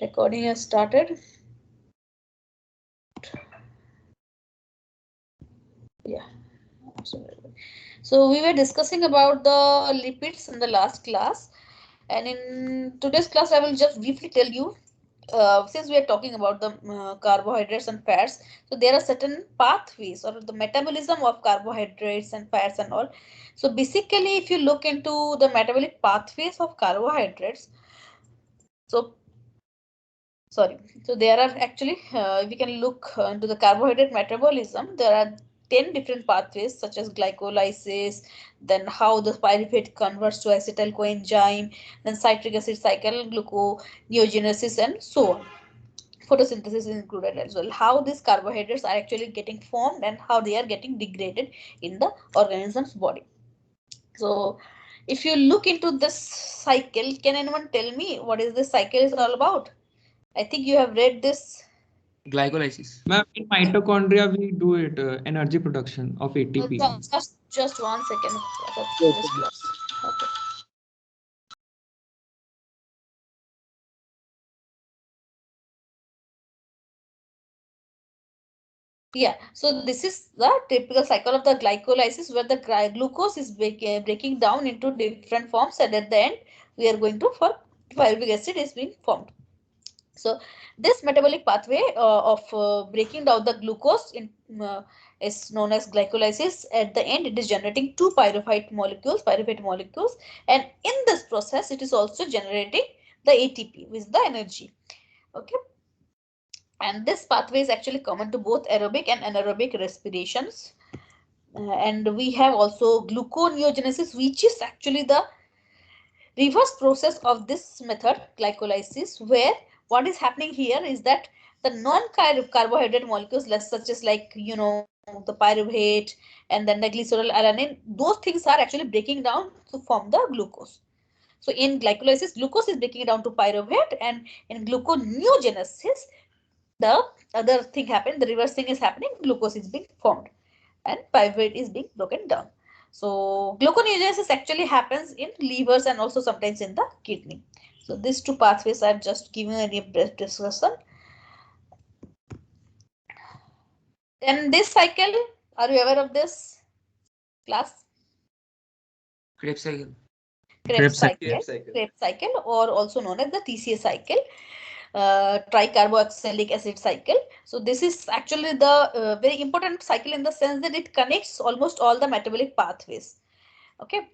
Recording has started. Yeah. So we were discussing about the lipids in the last class, and in today's class I will just briefly tell you, since we are talking about the carbohydrates and fats, so there are certain pathways or the metabolism of carbohydrates and fats and all. So basically, if you look into the metabolic pathways of carbohydrates, so sorry, so there are actually, we can look into the carbohydrate metabolism. There are 10 different pathways such as glycolysis, then how the pyruvate converts to acetyl coenzyme, then citric acid cycle, gluconeogenesis, and so on. Photosynthesis is included as well. How these carbohydrates are actually getting formed and how they are getting degraded in the organism's body. So if you look into this cycle, can anyone tell me what is this cycle is all about? I think you have read this. Glycolysis. Ma'am, in mitochondria, we do it energy production of ATP. Just 1 second. Yes, Okay. Yeah, so this is the typical cycle of the glycolysis where the glucose is breaking down into different forms, and at the end we are going to for pyruvic acid is being formed. So this metabolic pathway of breaking down the glucose in is known as glycolysis. At the end, it is generating two pyruvate molecules, and in this process, it is also generating the ATP, with the energy. Okay. And this pathway is actually common to both aerobic and anaerobic respirations. And we have also gluconeogenesis, which is actually the reverse process of this method, glycolysis, where what is happening here is that the non-carbohydrate molecules, such as like, the pyruvate and then the glycerol alanine, those things are actually breaking down to form the glucose. So in glycolysis, glucose is breaking down to pyruvate, and in gluconeogenesis, the other thing happened, the reverse thing is happening, glucose is being formed and pyruvate is being broken down. So gluconeogenesis actually happens in livers and also sometimes in the kidney. So these two pathways are just giving a brief discussion. Then this cycle, are you aware of this class? Krebs cycle. Krebs cycle, or also known as the TCA cycle. Tricarboxylic acid cycle. So this is actually the very important cycle in the sense that it connects almost all the metabolic pathways. Okay.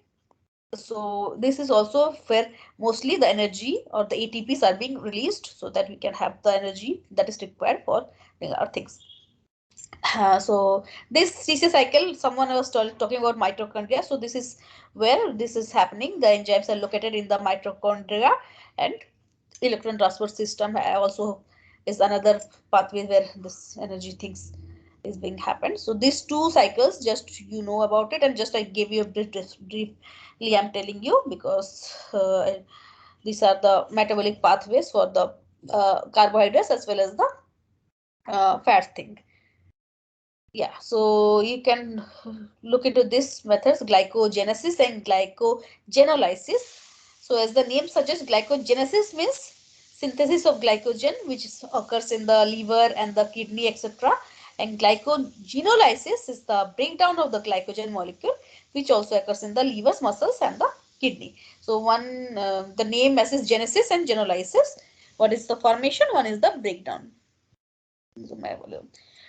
So this is also where mostly the energy or the ATPs are being released so that we can have the energy that is required for our things. So this TCA cycle, someone was talking about mitochondria. So this is where this is happening. The enzymes are located in the mitochondria, and electron transport system also is another pathway where this energy things is being happened. So these two cycles, just about it, and just I gave you a briefly I'm telling you because these are the metabolic pathways for the carbohydrates as well as the fat thing. Yeah, so you can look into this methods, glycogenesis and glycogenolysis. So as the name suggests, glycogenesis means synthesis of glycogen, which occurs in the liver and the kidney, etc. And glycogenolysis is the breakdown of the glycogen molecule, which also occurs in the livers, muscles, and the kidney. So the name as is genesis and genolysis. What is the formation? One is the breakdown.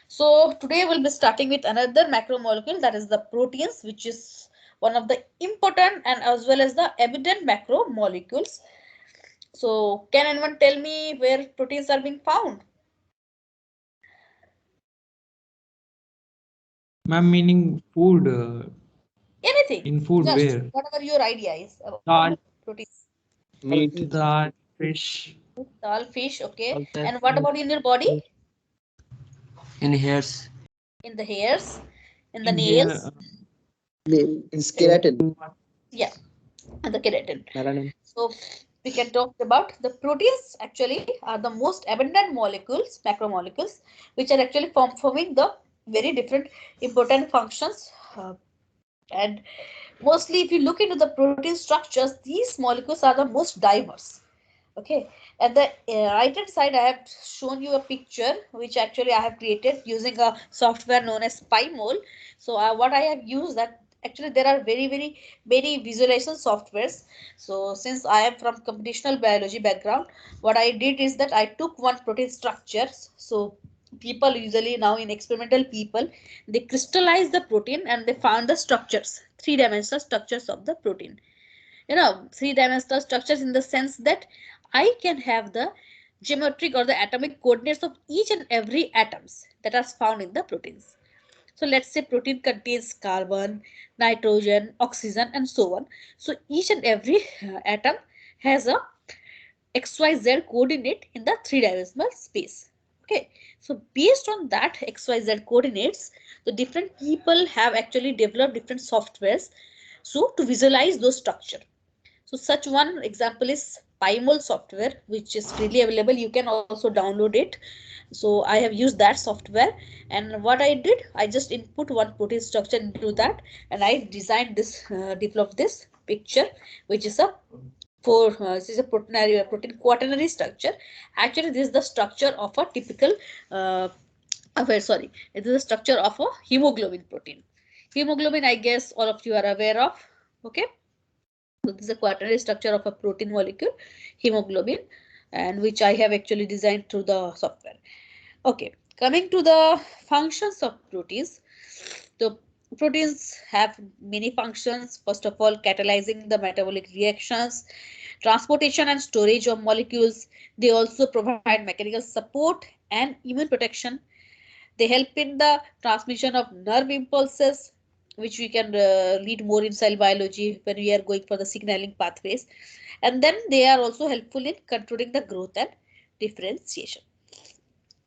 So today we'll be starting with another macromolecule, that is the proteins, which is one of the important and as well as the evident macromolecules. So can anyone tell me where proteins are being found? Ma'am, meaning food. Anything. In food, just where? whatever your idea is about Dal, proteins. meat, dal, fish. Dal, fish, okay. all that. And what about in your body? In hairs. In the hairs, in the In here, nails. In skeleton. Yeah, and the keratin. Melanin. So we can talk about the proteins actually are the most abundant molecules, macromolecules, which are actually forming the very different important functions. And mostly if you look into the protein structures, these molecules are the most diverse. Okay, at the right hand side, I have shown you a picture which actually I have created using a software known as PyMol. So what I have used that actually there are very many visualization softwares. So since I am from computational biology background, what I did is that I took one protein structures. So people usually now in experimental people, they crystallize the protein and they found the structures, three-dimensional structures of the protein. Three-dimensional structures in the sense that I can have the geometric or the atomic coordinates of each and every atoms that are found in the proteins. So let's say protein contains carbon, nitrogen, oxygen, and so on. So each and every atom has a XYZ coordinate in the three-dimensional space. Okay, so based on that XYZ coordinates, the different people have actually developed different softwares so to visualize those structure. So such one example is PyMol software, which is freely available. You can also download it. So I have used that software, and what I did, I just input one protein structure into that, and I designed this, developed this picture, which is a this is a protein quaternary structure. Actually, this is the structure of a typical, sorry, it is the structure of a hemoglobin protein. Hemoglobin, I guess all of you are aware of. Okay. So this is a quaternary structure of a protein molecule, hemoglobin, and which I have actually designed through the software. Okay, coming to the functions of proteins. The proteins have many functions. First of all, catalyzing the metabolic reactions, transportation and storage of molecules. They also provide mechanical support and immune protection. They help in the transmission of nerve impulses, which we can read more in cell biology when we are going for the signaling pathways. And then they are also helpful in controlling the growth and differentiation.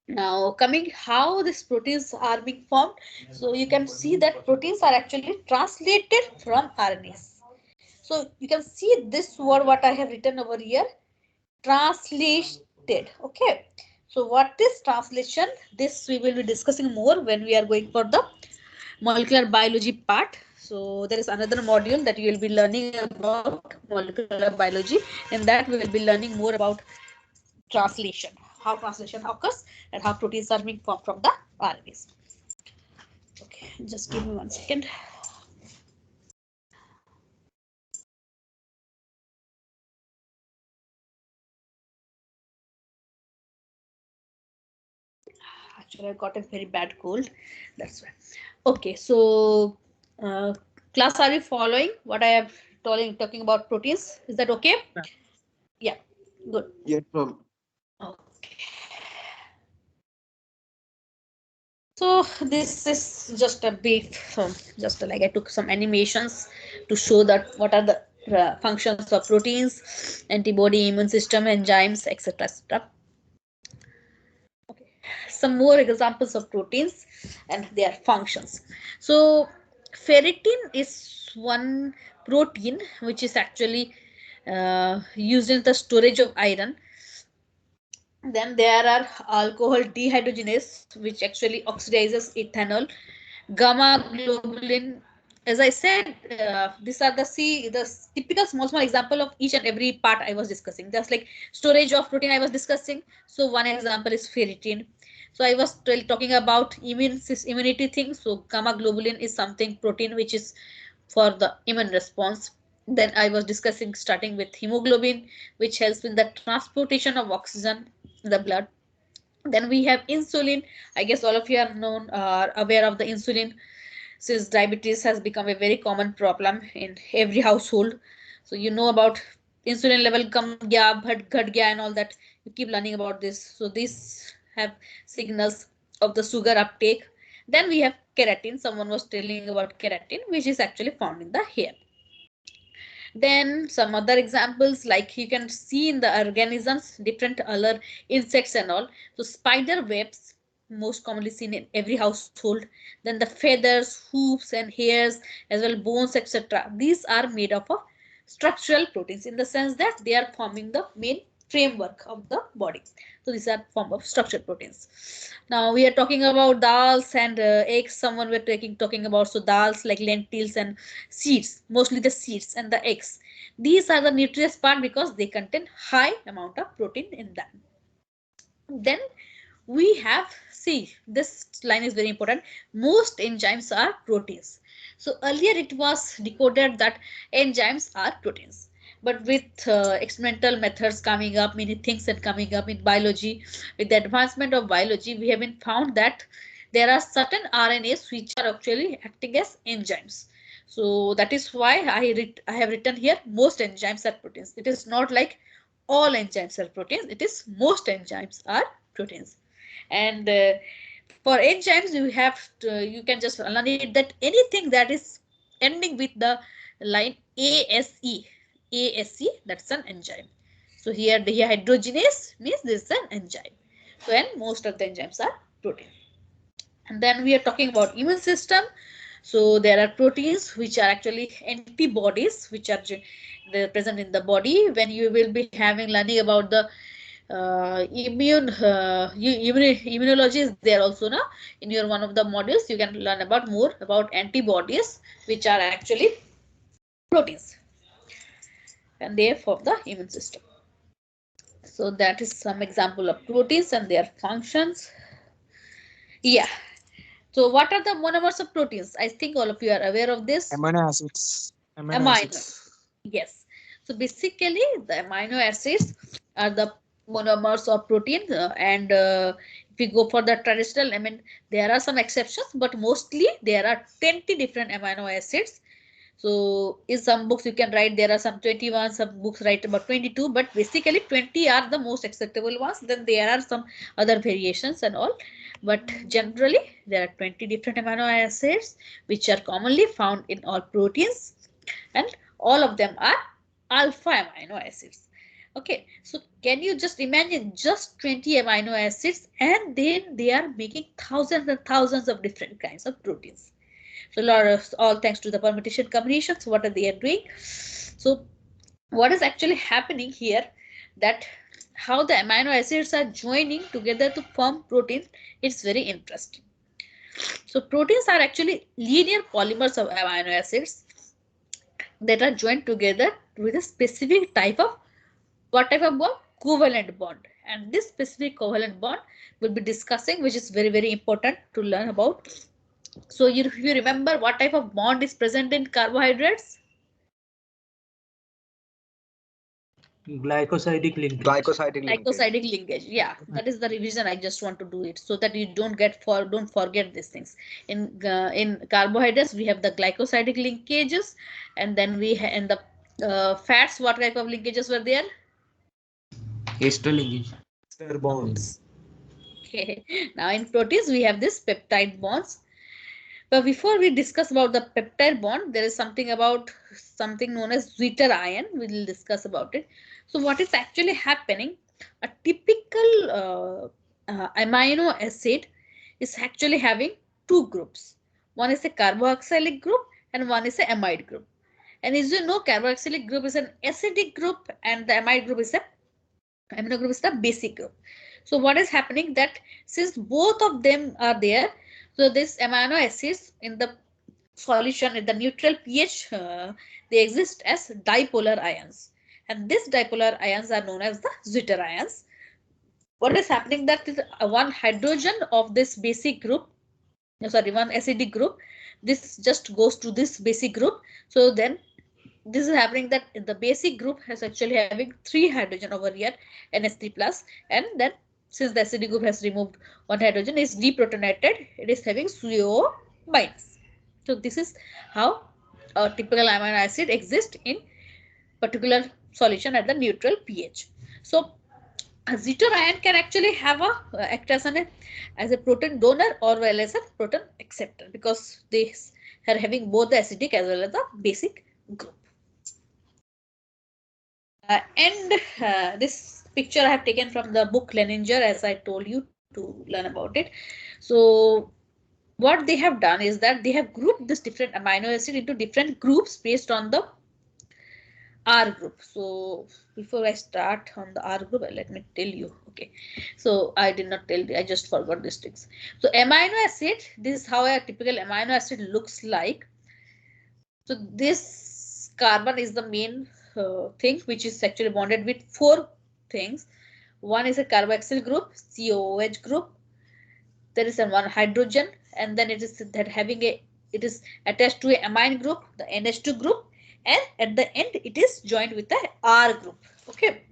Now coming how these proteins are being formed. So you can see that proteins are actually translated from RNAs. So you can see this word what I have written over here, translated. Okay, so what is translation? This we will be discussing more when we are going for the molecular biology part. So there is another module that you will be learning about molecular biology. In that we will be learning more about translation, how translation occurs and how proteins are being formed from the RNAs. Okay, just give me 1 second. Actually, I got a very bad cold. That's why. Okay, so class, are you following what I have talking about proteins? Is that okay? Yeah, good. Yes, ma'am. Okay. So this is just a brief, just like I took some animations to show that what are the functions of proteins, antibody, immune system, enzymes, etc. etc. Okay. Some more examples of proteins and their functions. So ferritin is one protein which is actually used in the storage of iron. Then there are alcohol dehydrogenase, which actually oxidizes ethanol, gamma globulin. As I said, these are the typical small example of each and every part I was discussing. Just like storage of protein I was discussing. So one example is ferritin. So I was talking about immunity thing. So gamma globulin is something protein which is for the immune response. Then I was discussing starting with hemoglobin, which helps in the transportation of oxygen in the blood. Then we have insulin. I guess all of you are aware of the insulin, since diabetes has become a very common problem in every household. So you know about insulin level kam gaya, ghat gaya and all that. You keep learning about this. So these have signals of the sugar uptake. Then we have keratin. Someone was telling about keratin, which is actually found in the hair. Then some other examples, like you can see in the organisms, different other insects and all. So spider webs, most commonly seen in every household. Then the feathers, hooves and hairs, as well bones, etc. These are made up of structural proteins in the sense that they are forming the main framework of the body. So these are form of structured proteins. Now we are talking about dals and eggs. Someone were talking about, so dals like lentils and seeds, mostly the seeds and the eggs. These are the nutritious part because they contain high amount of protein in them. Then we have, see, this line is very important. Most enzymes are proteins. So earlier it was decoded that enzymes are proteins. But with experimental methods coming up, many things are coming up in biology, with the advancement of biology, we have been found that there are certain RNAs which are actually acting as enzymes. So that is why I have written here most enzymes are proteins. It is not like all enzymes are proteins. It is most enzymes are proteins. And for enzymes, you have to, you can just learn it that anything that is ending with the line ASE, that's an enzyme. So here the hydrogenase means this is an enzyme. So and most of the enzymes are protein. And then we are talking about immune system. So there are proteins which are actually antibodies which are present in the body. When you will be having learning about the immunology is there also now in your one of the modules. You can learn about more about antibodies which are actually proteins and they form the immune system. So that is some example of proteins and their functions. Yeah. So what are the monomers of proteins? I think all of you are aware of this. Amino acids. Amino. Yes. So basically the amino acids are the monomers of protein and if we go for the traditional, I mean there are some exceptions but mostly there are 20 different amino acids. So in some books you can write there are some 21, some books write about 22, but basically 20 are the most acceptable ones. Then there are some other variations and all, but generally there are 20 different amino acids which are commonly found in all proteins and all of them are alpha amino acids. Okay, so can you just imagine just 20 amino acids and then they are making thousands and thousands of different kinds of proteins. So a lot of all thanks to the permutation combinations, what are they are doing? So what is actually happening here, that how the amino acids are joining together to form protein, it's very interesting. So proteins are actually linear polymers of amino acids that are joined together with a specific type of what type of bond? Covalent bond. And this specific covalent bond we'll be discussing, which is very, very important to learn about. So if you remember what type of bond is present in carbohydrates? Glycosidic linkage. Glycosidic linkage. Yeah, that is the revision. I just want to do it so that you don't forget these things. In carbohydrates we have the glycosidic linkages, and then we in the fats, what type of linkages were there? Ester linkage. Ester bonds. Okay. Now in proteins we have this peptide bonds. But before we discuss about the peptide bond, there is something about something known as zwitterion. We will discuss about it. So what is actually happening? A typical amino acid is actually having two groups. One is a carboxylic group and one is a amide group. And as you know, carboxylic group is an acidic group and the amide group is a amino group is the basic group. So what is happening that since both of them are there, so this amino acids in the solution at the neutral pH, they exist as dipolar ions, and these dipolar ions are known as the zwitterions. What is happening that one hydrogen of this basic group, one acidic group, this just goes to this basic group. So then this is happening that the basic group has actually having 3 hydrogen over here, NH3 plus, and then since the acidic group has removed 1 hydrogen, is deprotonated, it is having CO minus. So this is how a typical amino acid exists in particular solution at the neutral pH. So a zwitterion can actually have a act as a protein donor or well as a protein acceptor, because they are having both the acidic as well as the basic group. This picture I have taken from the book Leninger, as I told you to learn about it. So what they have done is that they have grouped this different amino acid into different groups based on the R group. So before I start on the R group, let me tell you. Okay, so I did not tell you, I just forgot these things. So amino acid, this is how a typical amino acid looks like. So this carbon is the main thing which is actually bonded with four things. One is a carboxyl group, COOH group. There is a one hydrogen, and then it is that having a, it is attached to a amine group, the NH2 group, and at the end it is joined with the R group. Okay,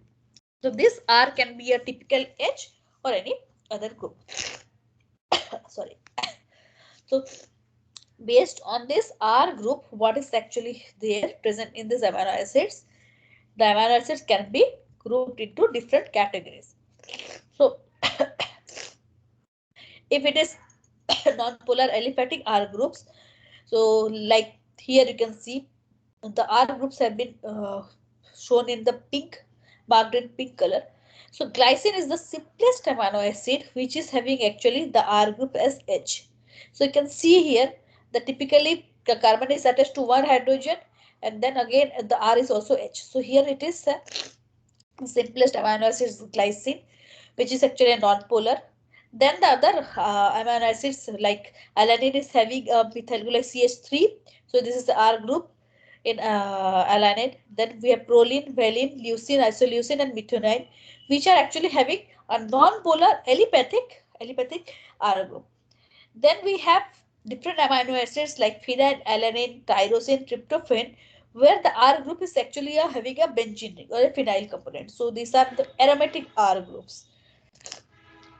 so this R can be a typical H or any other group. Sorry. So based on this R group, what is actually there present in these amino acids, the amino acids can be grouped into different categories. So if it is non-polar aliphatic R groups, so like here you can see the R groups have been shown in the pink, marked in pink color. So glycine is the simplest amino acid which is having actually the R group as H. So you can see here that typically the carbon is attached to one hydrogen, and then again the R is also H. So here it is simplest amino acid is glycine, which is actually a non-polar. Then the other amino acids like alanine is having a methyl group like CH3. So this is the R group in alanine. Then we have proline, valine, leucine, isoleucine, and methionine, which are actually having a non-polar aliphatic R group. Then we have different amino acids like phenyl, alanine, tyrosine, tryptophan, where the R group is actually having a benzene ring or a phenyl component. So these are the aromatic R groups.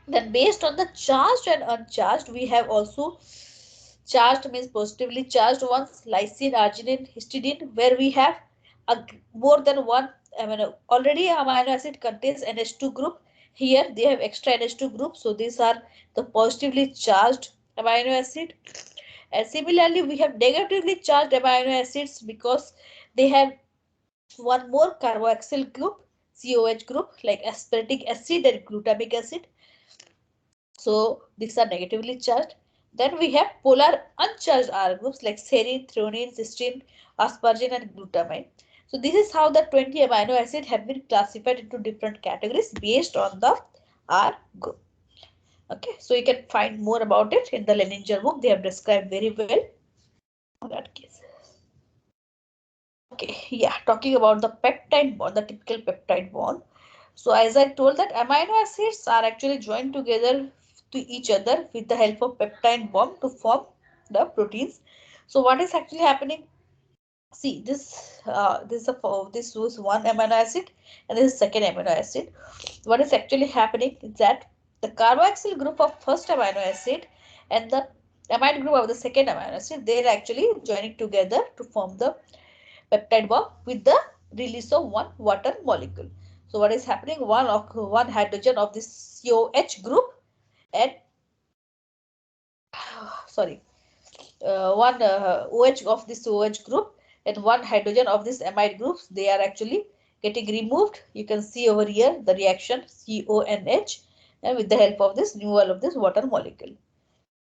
Then based on the charged and uncharged, we have also charged means positively charged ones, lysine, arginine, histidine, where we have a more than one amino. Already amino acid contains NH2 group. Here they have extra NH2 group. So these are the positively charged amino acid. And similarly, we have negatively charged amino acids because they have one more carboxyl group, COH group, like aspartic acid and glutamic acid. So these are negatively charged. Then we have polar uncharged R groups like serine, threonine, cysteine, asparagine, and glutamine. So this is how the 20 amino acids have been classified into different categories based on the R group. Okay, so you can find more about it in the Leninger book. They have described very well in that case. Okay, yeah, talking about the peptide bond, the typical peptide bond. So as I told that amino acids are actually joined together to each other with the help of peptide bond to form the proteins. So what is actually happening? See this this was one amino acid and this is second amino acid. What is actually happening is that the carboxyl group of first amino acid and the amide group of the second amino acid, they are actually joining together to form the peptide bond with the release of one water molecule. So what is happening? One hydrogen of this COH group and sorry, one OH of this OH group and one hydrogen of this amide groups, they are actually getting removed. You can see over here the reaction CONH and with the help of this removal of this water molecule.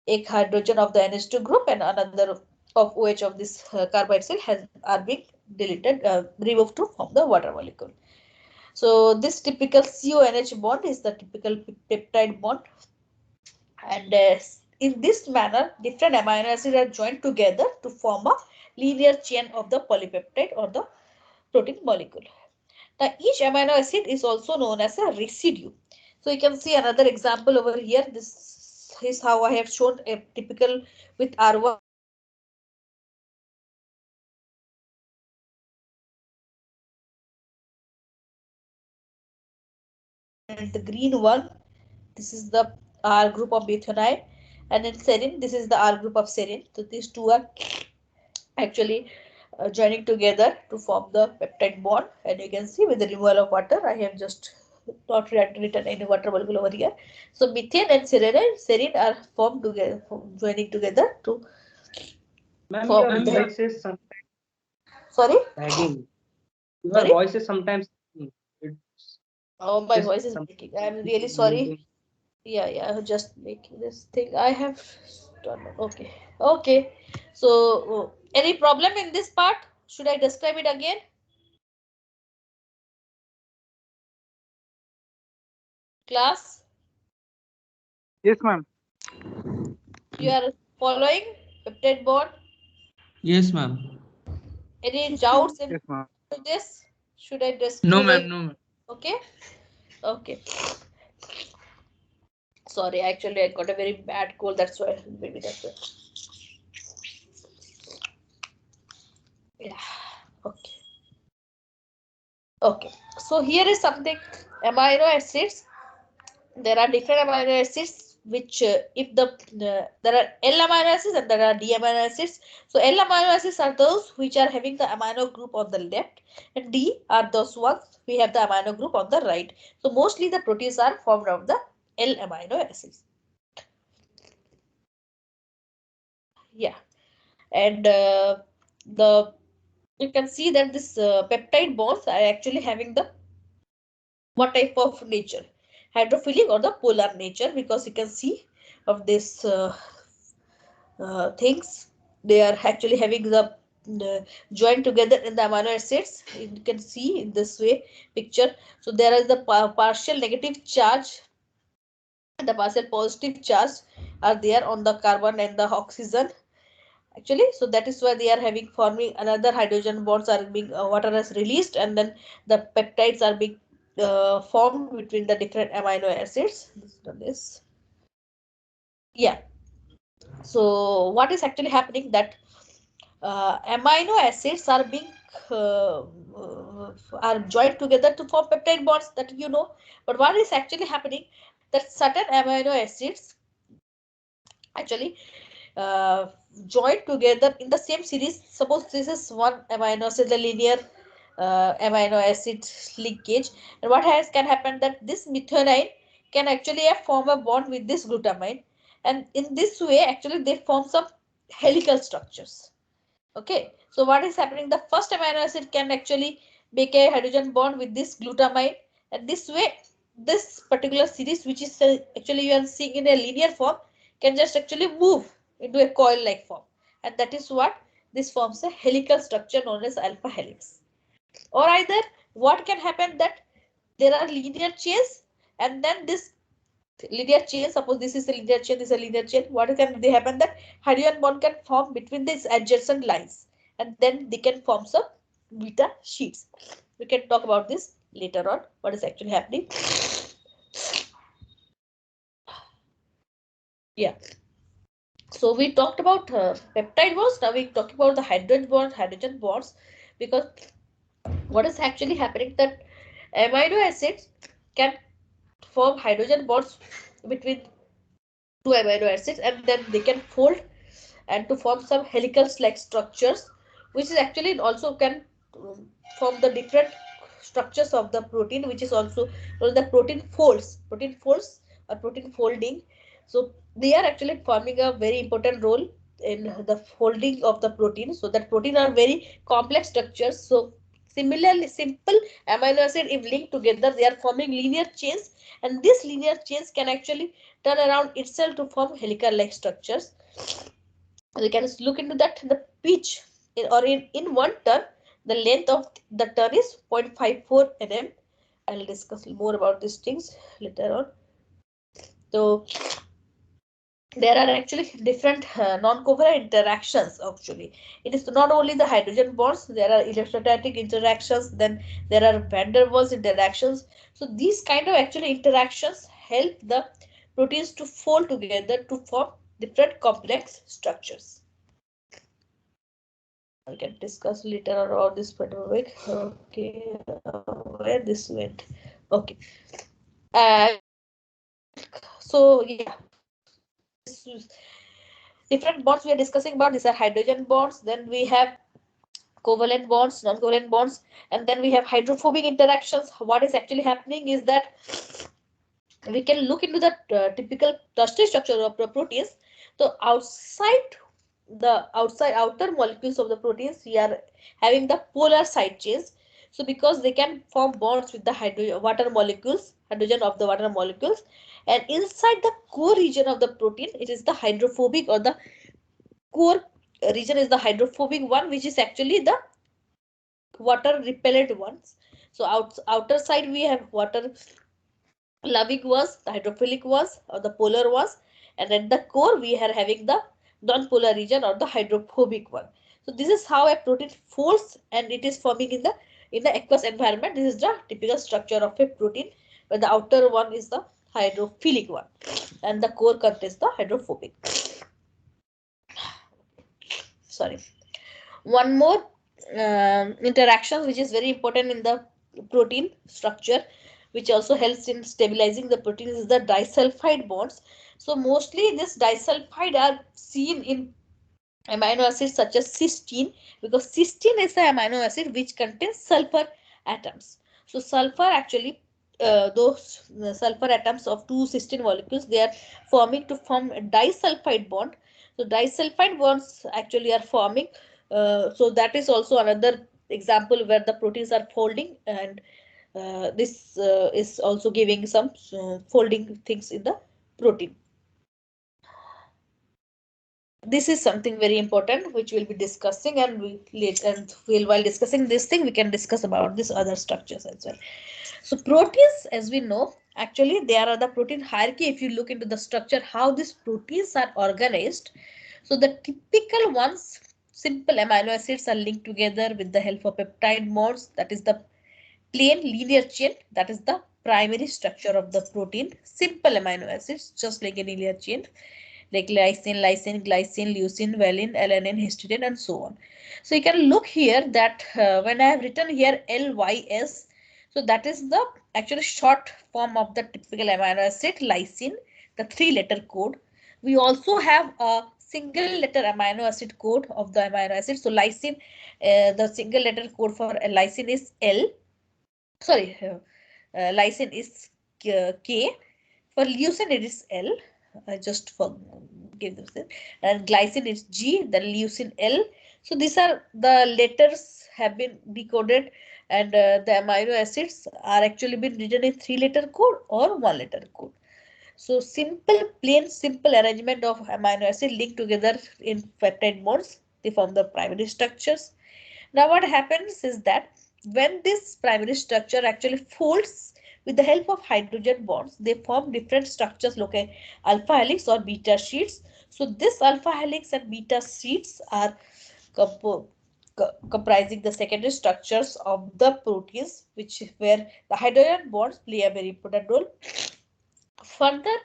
A hydrogen of the NH2 group and another of OH of this carboxyl are being deleted, removed to form the water molecule. So this typical CONH bond is the typical peptide bond, and in this manner different amino acids are joined together to form a linear chain of the polypeptide or the protein molecule. Now each amino acid is also known as a residue. So you can see another example over here. This is how I have shown a typical with R1. And the green one, this is the R group of methionine, and in serine, this is the R group of serine. So these two are actually joining together to form the peptide bond, and you can see with the removal of water, I have just not written any water molecule over here. So methane and serine are formed together, joining together to Ma'am, form your the. voice is sometimes Sorry, lagging. Your sorry. voice is sometimes it's Oh, my just voice is some breaking. I'm really sorry. moving. Yeah, I'm just making this thing. I have done. Okay. So, any problem in this part? Should I describe it again? Class, Yes, ma'am. you are following peptide bond? Yes, ma'am. Any Yes, doubts ma'am. in Yes, ma'am. this? Should I just? No, ma'am. No, ma'am. Okay. Okay. Sorry, actually I got a very bad cold. That's why maybe that's why. Yeah. Okay. Okay. So here is something. Amino acids. There are different amino acids which if there are L amino acids and there are D amino acids. So L amino acids are those which are having the amino group on the left, and D are those ones we have the amino group on the right. So mostly the proteins are formed of the L amino acids. Yeah, and you can see that this peptide bonds are actually having the what type of nature, hydrophilic or the polar nature, because you can see of this things they are actually having the joined together in the amino acids. You can see in this way picture. So there is the partial negative charge and the partial positive charge are there on the carbon and the oxygen actually. So that is why they are having forming another hydrogen bonds are being water is released, and then the peptides are being formed between the different amino acids. This yeah. So what is actually happening that amino acids are being are joined together to form peptide bonds, that you know. But what is actually happening that certain amino acids actually uh, joined together in the same series. Suppose this is one amino acid, the linear amino acid linkage, and what has can happen that this methionine can actually form a bond with this glutamine, and in this way actually they form some helical structures. Okay, so what is happening? The first amino acid can actually make a hydrogen bond with this glutamine, and this way, this particular series, which is actually you are seeing in a linear form, can just actually move into a coil-like form, and that is what this forms a helical structure known as alpha helix. Or either what can happen that there are linear chains, and then this linear chain, suppose this is a linear chain, this is a linear chain, what can they happen that hydrogen bond can form between these adjacent lines, and then they can form some beta sheets. We can talk about this later on, what is actually happening. Yeah, so we talked about peptide bonds. Now we talk about the hydrogen bonds, because what is actually happening that amino acids can form hydrogen bonds between two amino acids, and then they can fold and to form some helicals like structures, which is actually also can form the different structures of the protein, which is also the protein folds or protein folding. So they are actually forming a very important role in the folding of the protein, so that protein are very complex structures. So similarly, simple amino acid if linked together, they are forming linear chains, and these linear chains can actually turn around itself to form helical like structures. We can look into that. The pitch in one turn, the length of the turn is 0.54 nm. I'll discuss more about these things later on. So there are actually different non-covalent interactions. Actually, it is not only the hydrogen bonds, there are electrostatic interactions, then there are van der Waals interactions. So these kind of actually interactions help the proteins to fold together to form different complex structures. We can discuss later on all this paperwork. Okay, where this went. Okay. So yeah, different bonds we are discussing about. These are hydrogen bonds. Then we have covalent bonds, non-covalent bonds, and then we have hydrophobic interactions. What is actually happening is that we can look into the typical tertiary structure of the proteins. So the outer molecules of the proteins, we are having the polar side chains. So because they can form bonds with the water molecules, hydrogen of the water molecules, and inside the core region of the protein, it is the hydrophobic, or the core region is the hydrophobic one, which is actually the water repellent ones. So outer side we have water loving ones, the hydrophilic ones, or the polar ones, and at the core we are having the non-polar region or the hydrophobic one. So this is how a protein folds, and it is forming in the in the aqueous environment, this is the typical structure of a protein, where the outer one is the hydrophilic one and the core contains the hydrophobic. Sorry. One more interaction which is very important in the protein structure, which also helps in stabilizing the protein, is the disulfide bonds. So mostly this disulfide are seen in amino acids such as cysteine, because cysteine is the amino acid which contains sulfur atoms. So sulfur actually, those sulfur atoms of two cysteine molecules, they are forming to form a disulfide bond. So disulfide bonds actually are forming. So that is also another example where the proteins are folding, and this is also giving some folding things in the protein. This is something very important which we'll be discussing, and while discussing this thing, we can discuss about these other structures as well. So proteins, as we know, actually there are the protein hierarchy. If you look into the structure, how these proteins are organized, so the typical ones, simple amino acids are linked together with the help of peptide bonds. That is the plain linear chain. That is the primary structure of the protein. Simple amino acids, just like a linear chain, like lysine, glycine, leucine, valine, alanine, histidine, and so on. So you can look here that when I have written here LYS, so that is the actually short form of the typical amino acid lysine, the 3-letter code. We also have a single letter amino acid code of the amino acid. So lysine, the single letter code for lysine is L. Sorry, lysine is K. For leucine it is L. I just forgive this. And glycine is G, then leucine L. So these are the letters have been decoded, and the amino acids are actually been written in 3-letter code or 1-letter code. So simple arrangement of amino acid linked together in peptide bonds, they form the primary structures. Now what happens is that when this primary structure actually folds with the help of hydrogen bonds, they form different structures like alpha helix or beta sheets. So this alpha helix and beta sheets are comprising the secondary structures of the proteins, which where the hydrogen bonds play a very important role. Further,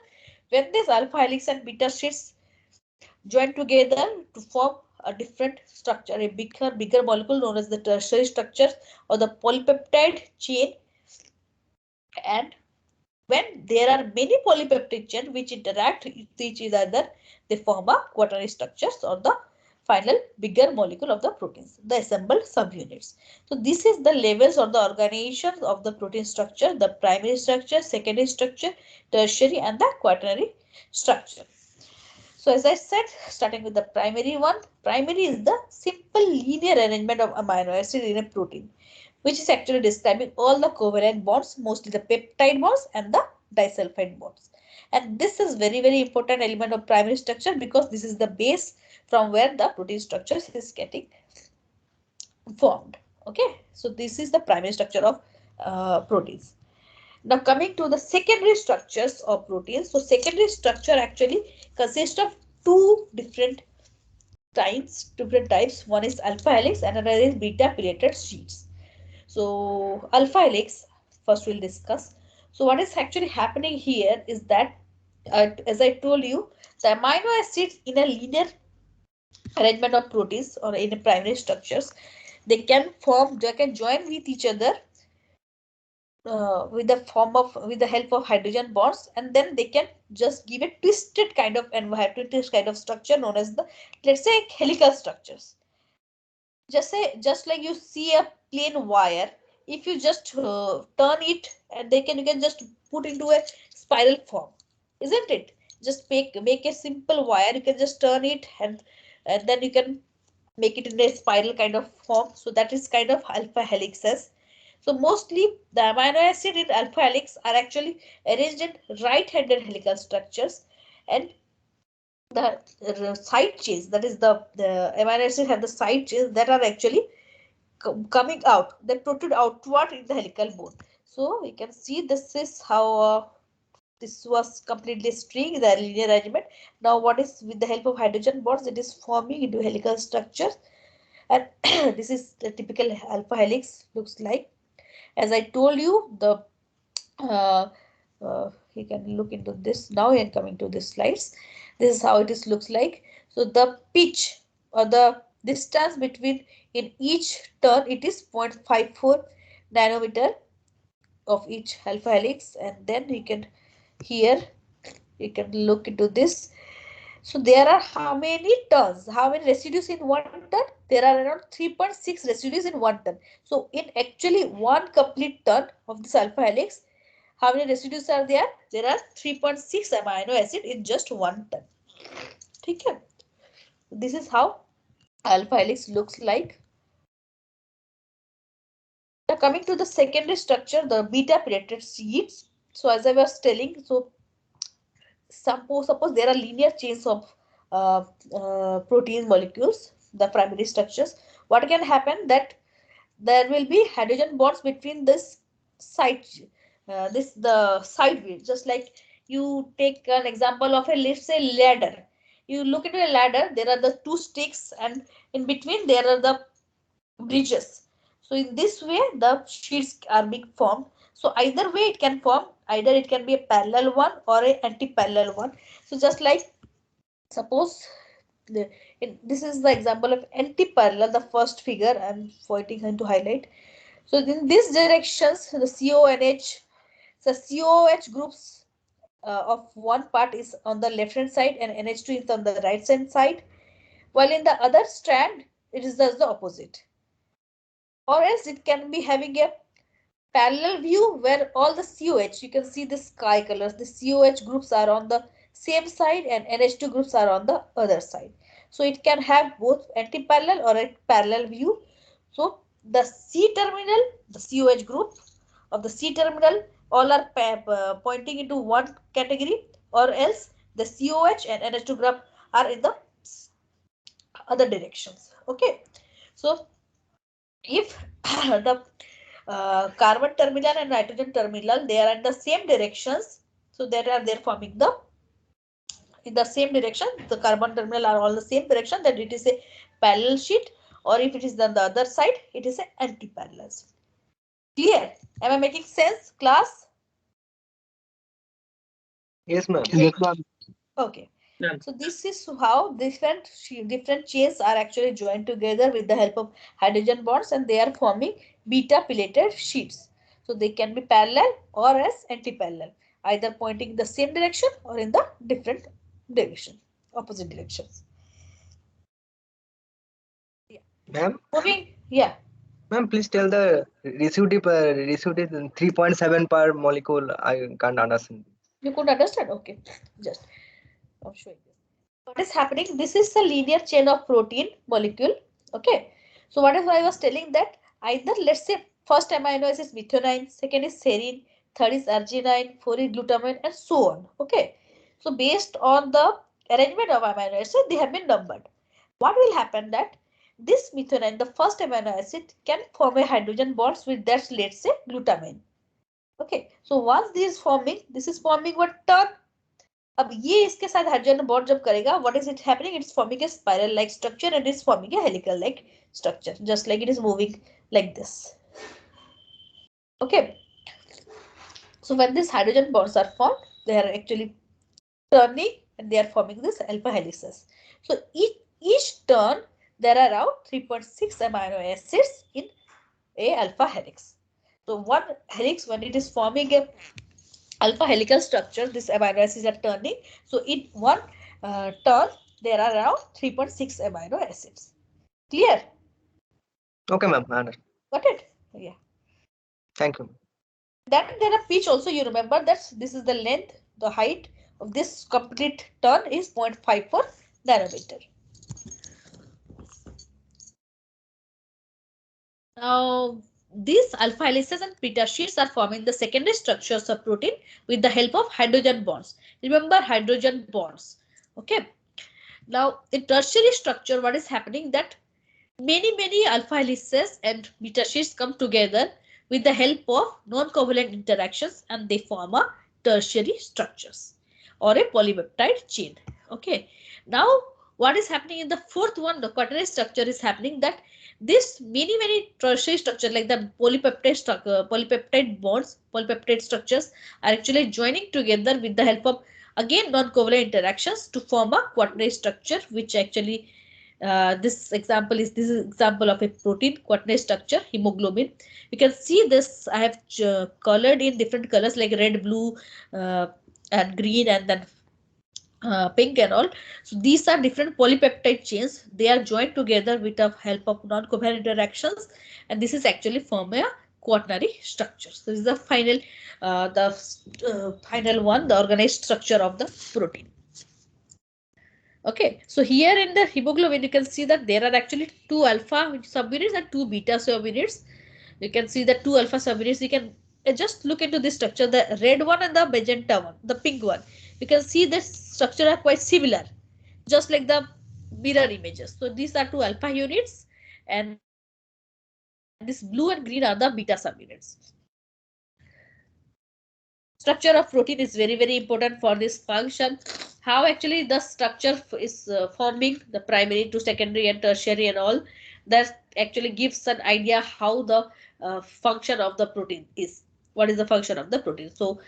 when this alpha helix and beta sheets join together to form a different structure, a bigger molecule known as the tertiary structure or the polypeptide chain. And when there are many polypeptide chains which interact with each other, they form a quaternary structures or the final bigger molecule of the proteins, the assembled subunits. So this is the levels or the organizations of the protein structure: the primary structure, secondary structure, tertiary, and the quaternary structure. So as I said, starting with the primary one, primary is the simple linear arrangement of amino acid in a protein, which is actually describing all the covalent bonds, mostly the peptide bonds and the disulfide bonds. And this is very important element of primary structure, because this is the base from where the protein structure is getting formed. Okay, so this is the primary structure of proteins. Now coming to the secondary structures of proteins. So secondary structure actually consists of two different types. One is alpha helix and another is beta pileated sheets. So alpha helix, first we'll discuss. So what is actually happening here is that, as I told you, the amino acids in a linear arrangement of proteins or in a primary structures, they can join with each other with the help of hydrogen bonds, and then they can just give a twisted kind of structure known as the, let's say, helical structures. Just like you see a plain wire, if you just turn it, and you can just put into a spiral form, isn't it? Just make a simple wire, you can just turn it, and then you can make it in a spiral kind of form. So that is kind of alpha helixes. So mostly the amino acid in alpha helix are actually arranged in right-handed helical structures, and the side chains, that is the amino acid have the side chains that are actually coming out, they protrude outward in the helical bone. So we can see this is how this was completely string, the linear arrangement. Now what is with the help of hydrogen bonds, it is forming into helical structures. And this is the typical alpha helix looks like. As I told you, the you can look into this now and coming to this slides. This is how it is looks like. So the pitch or the distance between in each turn, it is 0.54 nanometer of each alpha helix, and then you can here you can look into this. So there are how many turns, how many residues in one turn? There are around 3.6 residues in one turn. So in actually one complete turn of this alpha helix, how many residues are there? There are 3.6 amino acid in just one turn. Okay. This is how alpha helix looks like. Now coming to the secondary structure, the beta plated sheets. So as I was telling, so suppose there are linear chains of protein molecules, the primary structures. What can happen that there will be hydrogen bonds between this side, the side wheel. Just like you take an example of a, let's say, ladder. You look into a ladder, there are the two sticks, and in between there are the bridges. So in this way, the sheets are being formed. So either way it can form, either it can be a parallel one or a anti-parallel one. So just like suppose this is the example of anti-parallel, the first figure I'm pointing to highlight. So in these directions, the CONH, the COH groups of one part is on the left hand side and NH2 is on the right hand side, while in the other strand it is just the opposite. Or else it can be having a parallel view where all the COH, you can see the sky colors, the COH groups are on the same side and NH2 groups are on the other side. So it can have both anti-parallel or a parallel view. So the C terminal, the COH group of the C terminal, all are pointing into one category, or else the COH and NH2 group are in the other directions. Okay. So if the carbon terminal and nitrogen terminal, they are in the same directions, so they're forming the in the same direction, the carbon terminal are all the same direction, that it is a parallel sheet, or if it is on the other side, it is an anti-parallel sheet. Clear? Am I making sense, class? Yes, ma'am. Yes, ma'am. Okay. Yeah. So this is how different chains are actually joined together with the help of hydrogen bonds, and they are forming beta pillated sheets. So they can be parallel or as anti-parallel, either pointing in the same direction or in the different direction, opposite directions. Ma'am, Yeah. ma'am, please tell the residue 3.7 per molecule. I can't understand. You could understand? Okay. Just I'm showing this. What is happening? This is a linear chain of protein molecule. Okay. So what is I was telling that either let's say first amino acid is methionine, second is serine, third is arginine, fourth is glutamine, and so on. Okay. So based on the arrangement of amino acid, they have been numbered. What will happen that this methionine, the first amino acid, can form a hydrogen bonds with that, let's say, glutamine. Okay. So once this is forming what turn. अब ये इसके साथ hydrogen bond जब करेगा, what is it happening? It's forming a spiral like structure and it's forming a helical like structure, just like it is moving like this. Okay. So when these hydrogen bonds are formed, they are actually turning and they are forming this alpha helices. So each turn there are around 3.6 amino acids in a alpha helix. So one helix, when it is forming a alpha helical structure, this amino acids are turning. So in one turn, there are around 3.6 amino acids. Clear? Okay, ma'am. I understand. Got it? Yeah. Thank you. That and then a pitch also, you remember that this is the length, the height of this complete turn is 0.54 nanometer. Now, these alpha helices and beta sheets are forming the secondary structures of protein with the help of hydrogen bonds. Remember hydrogen bonds. Okay. Now, in tertiary structure, what is happening that many alpha helices and beta sheets come together with the help of non-covalent interactions and they form a tertiary structures or a polypeptide chain. Okay. Now, what is happening in the fourth one, the quaternary structure is happening that this many tertiary structure like the polypeptide bonds, polypeptide structures are actually joining together with the help of again non-covalent interactions to form a quaternary structure, which actually this example is example of a protein quaternary structure, hemoglobin. You can see this. I have colored in different colors like red, blue, and green, and then pink and all. So these are different polypeptide chains. They are joined together with the help of non-covalent interactions, and this is actually form a quaternary structure. So this is the final, final one, the organized structure of the protein. Okay, so here in the hemoglobin, you can see that there are actually 2 alpha subunits and 2 beta subunits. You can see the 2 alpha subunits. You can just look into this structure, the red one and the magenta one, the pink one. You can see this structure are quite similar, just like the mirror images. So these are 2 alpha units, and this blue and green are the beta subunits. Structure of protein is very important for this function. How actually the structure is forming the primary to secondary and tertiary and all, that actually gives an idea how the function of the protein is. What is the function of the protein? So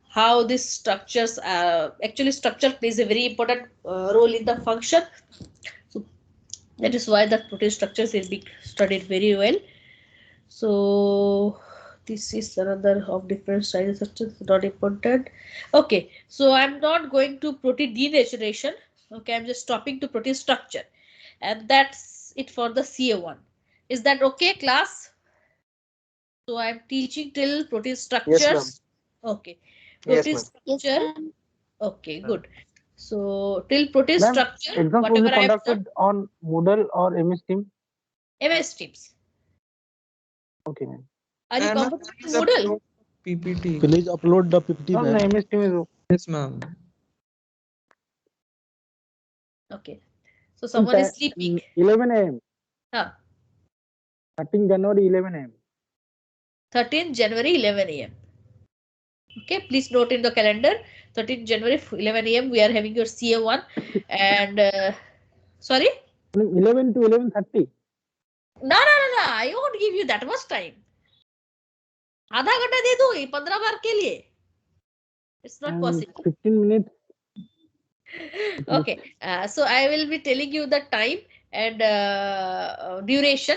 how these structures actually structure plays a very important role in the function. So that is why the protein structures is being studied very well. So this is another of different sizes structures, not important. Okay, so I'm not going to protein denaturation. Okay, I'm just stopping to protein structure, and that's it for the CA1. Is that okay, class? So I'm teaching till protein structures. Yes, ma'am. Okay, Yes, protein ma'am. structure. Okay, good. So till protein Ma'am, structure, exams will be whatever I have done, conducted on Moodle or MS Team. MS Teams. Okay, ma'am. Are you Ma'am, comfortable with please Moodle? upload PPT. Please upload the PPT, No, no, ma'am. MS Team is okay. Yes, ma'am. Okay. So someone is sleeping. 11 a.m. Huh. 13 January 11 a.m. 13th January 11 a.m. Okay, please note in the calendar 13th January 11 a.m. we are having your CA1 and sorry? 11 to 11:30. No, I won't give you that much time. आधा घंटा दे दो 15 बार के लिए. It's not possible. 15 minutes. Okay, so I will be telling you the time and duration.